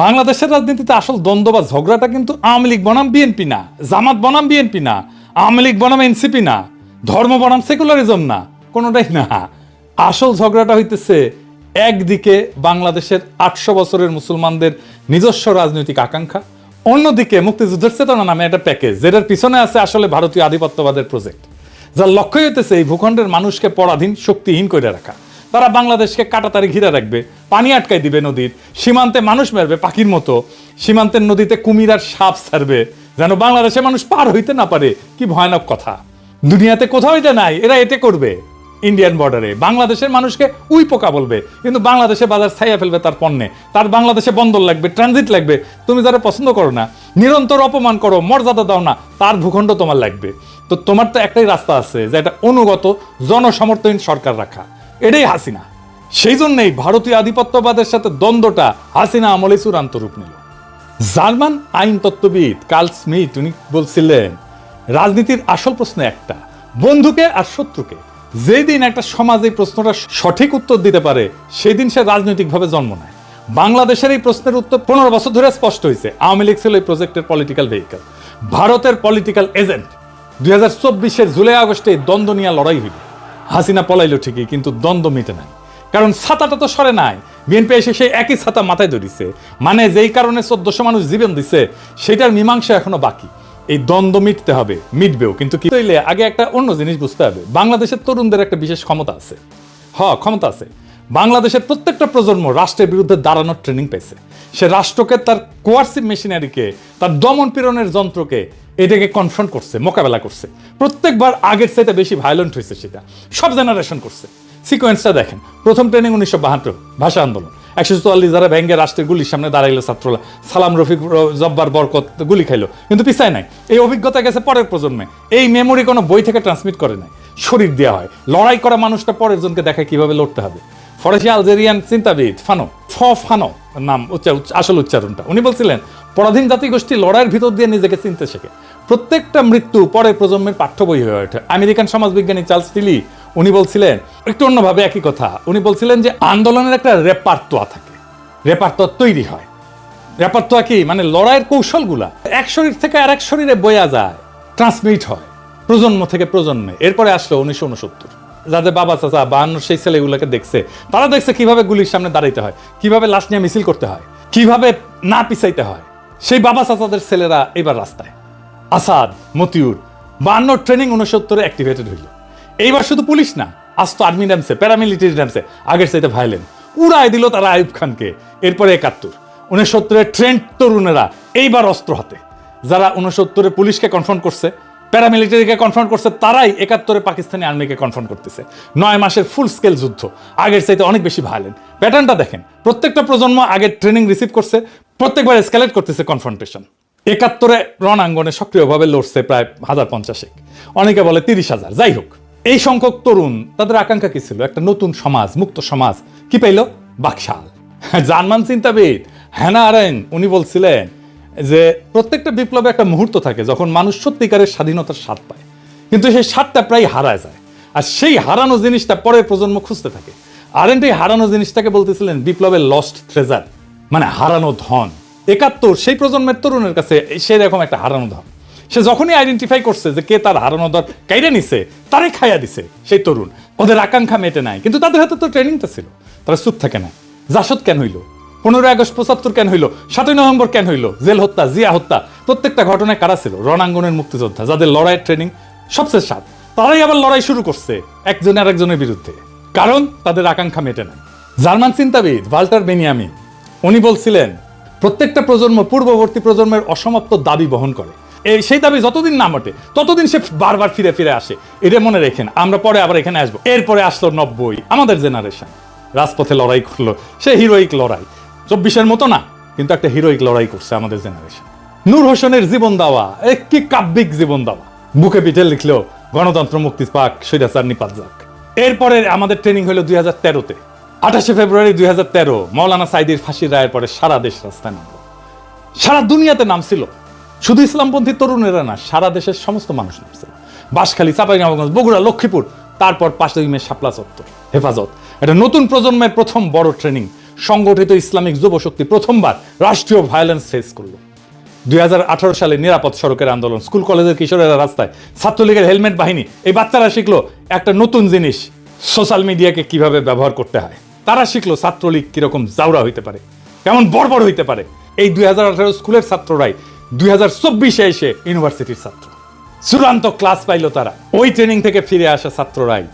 বাংলাদেশের রাজনীতিতে আসল দ্বন্দ্ব বা ঝগড়াটা কিন্তু আওয়ামী লীগ বনাম বিএনপি না, জামাত বনাম বিএনপি না, আওয়ামী লীগ বনাম এনসিপি না, ধর্ম বনাম সেকুলারিজম না, কোনোটাই না। আসল ঝগড়াটা হইতেছে একদিকে বাংলাদেশের 800 বছরের মুসলমানদের নিজস্ব রাজনৈতিক আকাঙ্ক্ষা, অন্যদিকে মুক্তিযুদ্ধের চেতনা নামে একটা প্যাকেজ যেটার পিছনে আছে আসলে ভারতীয় আধিপত্যবাদের প্রজেক্ট, যার লক্ষ্যই হইতেছে এই ভূখণ্ডের মানুষকে পরাধীন শক্তিহীন করে রাখা। তারা বাংলাদেশকে কাটাতারি ঘিরে রাখবে, পানি আটকাই দিবে নদীর, সীমান্তে মানুষ মারবে পাখির মতো, সীমান্তের নদীতে কুমির আর সাপ ছাড়বে যেন বাংলাদেশে মানুষ পার হইতে না পারে। কি ভয়ানক কথা! দুনিয়াতে কোথাও এটা নাই, এরা এতে করবে। ইন্ডিয়ান বর্ডারে বাংলাদেশের মানুষকে উই পোকা বলবে, কিন্তু বাংলাদেশে বাজার ছাইয়া ফেলবে তার পণ্যে। তার বাংলাদেশে বন্দর লাগবে, ট্রানজিট লাগবে। তুমি যারা পছন্দ করো না, নিরন্তর অপমান করো, মর্যাদা দাও না, তার ভূখণ্ড তোমার লাগবে। তো তোমার তো একটাই রাস্তা আছে, যে এটা অনুগত জনসমর্থহীন সরকার রাখা। এটাই হাসিনা। সেই জন্যই ভারতীয় আধিপত্যবাদের সাথে দ্বন্দ্বটা হাসিনা আমলে চূড়ান্ত রূপ নিল। জার্মান আইন তত্ত্ববিদ কার্ল স্মিথ উনি বলছিলেন, রাজনীতির আসল প্রশ্ন একটা, বন্ধুকে আর শত্রুকে। যেই দিন একটা সমাজ এই প্রশ্নটা সঠিক উত্তর দিতে পারে, সেই দিন সে রাজনৈতিকভাবে জন্ম নেয়। বাংলাদেশের এই প্রশ্নের উত্তর 15 বছর ধরে স্পষ্ট হয়েছে। আওয়ামী লীগ ছিল এই প্রজেক্টের পলিটিক্যাল ভেহিকল, ভারতের পলিটিক্যাল এজেন্ট। 2024-এর জুলাই আগস্টে দ্বন্দ্ব নিয়ে লড়াই হইল। হাসিনা পলাইল ঠিকই, কিন্তু দ্বন্দ্ব মিটে নাই, কারণ ছাতাটা তো সরে নাই। বিএনপি এসে সেই একই ছাতা মাথায় ধরিছে, মানে যেই কারণে 1400 মানুষ জীবন দিছে সেটার মীমাংসা এখনো বাকি। এই দ্বন্দ্ব মিটতে হবে, মিটবেও, কিন্তু কি হইলে আগে একটা অন্য জিনিস বুঝতে হবে। বাংলাদেশের তরুণদের একটা বিশেষ ক্ষমতা আছে, ক্ষমতা আছে। বাংলাদেশের প্রত্যেকটা প্রজন্ম রাষ্ট্রের বিরুদ্ধে দাঁড়ানোর ট্রেনিং পেয়েছে। সে রাষ্ট্রকে, তার কোয়ার্সিভ মেশিনারিকে, তার দমন পীড়নের যন্ত্রকে, এটাকে কনফ্রন্ট করছে, মোকাবেলা করছে। প্রত্যেকবার আগের চাইতে বেশি ভায়োলেন্ট হয়েছে, সেটা সব জেনারেশন করছে। সিকোয়েন্সটা দেখেন। প্রথম ট্রেনিং 1972 ভাষা আন্দোলন, 144 যারা ব্যাঙ্গে রাষ্ট্রের গুলির সামনে দাঁড়াইলো ছাত্ররা, সালাম, রফিক, জব্বার, বরকত গুলি খাইলো, কিন্তু পিছায় নাই। এই অভিজ্ঞতা গেছে পরের প্রজন্মে। এই মেমোরি কোনো বই থেকে ট্রান্সমিট করে নাই, শরীর দেওয়া হয়। লড়াই করা মানুষটা পরের জনকে দেখায় কিভাবে লড়তে হবে। ফরাসি আলজেরিয়ান চিন্তাবিদ ফানো নাম আসল উচ্চারণটা, উনি বলছিলেন, পরাধীন জাতিগোষ্ঠী লড়াইয়ের ভিতর দিয়ে নিজেকে চিনতে শেখে। প্রত্যেকটা মৃত্যু পরের প্রজন্মের পাঠ্য বই হয়ে ওঠে। আমেরিকান সমাজবিজ্ঞানী চার্লস টিলি উনি বলছিলেন একটু অন্যভাবে একই কথা। উনি বলছিলেন যে আন্দোলনের একটা রেপার্টোয়া থাকে, রেপার্টোয়া তৈরি হয়। রেপার্টোয়া কি মানে লড়াইয়ের কৌশলগুলা এক শরীর থেকে আর এক শরীরে বয়া যায়, ট্রান্সমিট হয় প্রজন্ম থেকে প্রজন্মে। এরপরে আসলো 1969, যাদের বাবা চাচা 52 সেই ছেলেগুলোকে দেখছে, তারা দেখছে কিভাবে গুলির সামনে দাঁড়াইতে হয়, কিভাবে লাশ নিয়ে মিছিল করতে হয়, কিভাবে না পিছাইতে হয়। সেই বাবা চাচাদের ছেলেরা এবার রাস্তায়। আসাদ, মতিউর, 52 ট্রেনিং 69-এ অ্যাক্টিভেটেড হইল। এইবার শুধু পুলিশ না, আজ তো আর্মি নামছে, প্যারামিলিটারি নামছে, আগের চাইতে ভায়োলেন্ট। উড়ায় দিল তারা আইয়ুব খানকে। এরপরে 71, 69-এর ট্রেন্ড তরুণেরা এইবার অস্ত্র হাতে। যারা 69-এ পুলিশকে কনফ্রন্ট করছে, প্যারামিলিটারিকে কনফ্রন্ট করছে, তারাই 71-এ পাকিস্তানি আর্মিকে কনফ্রন্ট করতেছে। 9 মাসের ফুল স্কেল যুদ্ধ, আগের চাইতে অনেক বেশি ভায়োলেন্ট। প্যাটার্নটা দেখেন, প্রত্যেকটা প্রজন্ম আগের ট্রেনিং রিসিভ করছে, প্রত্যেকবার এসকেলেট করতেছে কনফ্রন্টেশন। 71-এ রণাঙ্গনে সক্রিয়ভাবে লড়ছে প্রায় 1050, অনেকে বলে 30,000। যাই হোক, এই সংখ্যক তরুণ, তাদের আকাঙ্ক্ষা কি ছিল? একটা নতুন সমাজ, মুক্ত সমাজ। কি পাইল? বাকশাল। জার্মান চিন্তাবিদ হ্যানা আরেন্ট উনি বলছিলেন যে প্রত্যেকটা বিপ্লবে একটা মুহূর্ত থাকে যখন মানুষ সত্যিকারের স্বাধীনতার স্বাদ পায়, কিন্তু সেই স্বাদটা প্রায় হারায় যায়। আর সেই হারানো জিনিসটা পরের প্রজন্ম খুঁজতে থাকে। আরেন্ট এই হারানো জিনিসটাকে বলতেছিলেন বিপ্লবের লস্ট ট্রেজার, মানে হারানো ধন। 71 সেই প্রজন্মের তরুণের কাছে সেরকম একটা হারানো ধন। সে যখনই আইডেন্টিফাই করছে যে কে তার হারানো ধন কাইরে নিছে, তারাই খাইয়া দিছে সেই তরুণ। ওদের আকাঙ্ক্ষা মেটে নাই, কিন্তু তাদের হাতে তো ট্রেনিংটা ছিল। তারা চুপ থাকে না। জাসদ কেন হইল? 15 আগস্ট 75 কেন হইল? 7 নভেম্বর কেন হইল? জেল হত্যা, জিয়া হত্যা, প্রত্যেকটা ঘটনায় কারা ছিল? রণাঙ্গনের মুক্তিযোদ্ধা, যাদের লড়াইয়ের ট্রেনিং সবচেয়ে সাত। তারাই আবার লড়াই শুরু করছে একজন আরেকজনের বিরুদ্ধে, কারণ তাদের আকাঙ্ক্ষা মেটে নাই। জার্মান চিন্তাবিদ ভাল্টার বেনিয়ামিন উনি বলছিলেন, প্রত্যেকটা প্রজন্ম পূর্ববর্তী প্রজন্মের অসমাপ্ত দাবি বহন করে। সেই দাবি যতদিন না মটে ততদিন সে বারবার ফিরে ফিরে আসে। এটা মনে রেখেন, আমরা পরে আবার এখানে আসবো। এরপরে আসলো 90, আমাদের জেনারেশন রাজপথে লড়াই করলো। সে হিরোইক লড়াই, 24-এর মতো না, কিন্তু একটা হিরোইক লড়াই করছে আমাদের জেনারেশন। নূর হোসেনের জীবন দেওয়া, কি কাব্যিক জীবন দেওয়া। বুকে পিঠে লিখলো, গণতন্ত্র মুক্তি পাক, স্বৈরাচার নিপাত যাক। এরপরে আমাদের ট্রেনিং হলো 2013-তে। 28 ফেব্রুয়ারি 2013 মৌলানা সাইদির ফাঁসির রায়ের পরে সারা দেশ রাস্তায় নামলো, সারা দুনিয়াতে নামছিল। শুধু ইসলামপন্থী তরুণেরা না, সারা দেশের সমস্ত মানুষ নামছিল। বাঁশখালী, চাঁপাইনবাবগঞ্জ, বগুড়া, লক্ষ্মীপুর, তারপর 5 মে শাপলা চত্বর, হেফাজত। এটা নতুন প্রজন্মের প্রথম বড় ট্রেনিং। সংগঠিত ইসলামিক যুবশক্তি প্রথমবার রাষ্ট্রীয় ভায়োলেন্স ফেস করলো। 2018 সালে নিরাপদ সড়কের আন্দোলন, স্কুল কলেজের কিশোরেরা রাস্তায়, ছাত্রলীগের হেলমেট বাহিনী, এই বাচ্চারা শিখলো একটা নতুন জিনিস, সোশ্যাল মিডিয়াকে কিভাবে ব্যবহার করতে হয়। তারা শিখলো ছাত্রলীগ কিরকম জাউরা হইতে পারে, কেমন বর্বর হইতে পারে। এই 2018 স্কুলের ছাত্ররাই 2024 এসে ইউনিভার্সিটির ছাত্র। চূড়ান্ত ক্লাস পাইলো তারা। ওই ট্রেনিং থেকে ফিরে আসা ছাত্ররাই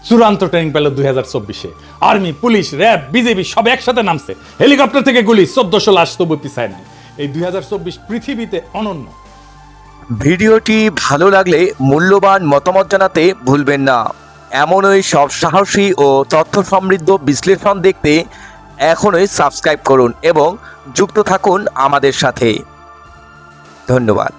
চূড়ান্ত ট্রেনিং পেল 2024-এ। আর্মি, পুলিশ, র্যাব, বিজেপি সব একসাথে নামছে। হেলিকপ্টার থেকে গুলি, 1400 লাশ তবু পিছায় নাই। এই 2024 পৃথিবীতে অনন্য। ভিডিওটি ভালো লাগলে মূল্যবান মতামত জানাতে ভুলবেন না। এমনই সব সাহসী ও তথ্য সমৃদ্ধ বিশ্লেষণ দেখতে এখনই সাবস্ক্রাইব করুন এবং যুক্ত থাকুন আমাদের সাথে। ধন্যবাদ।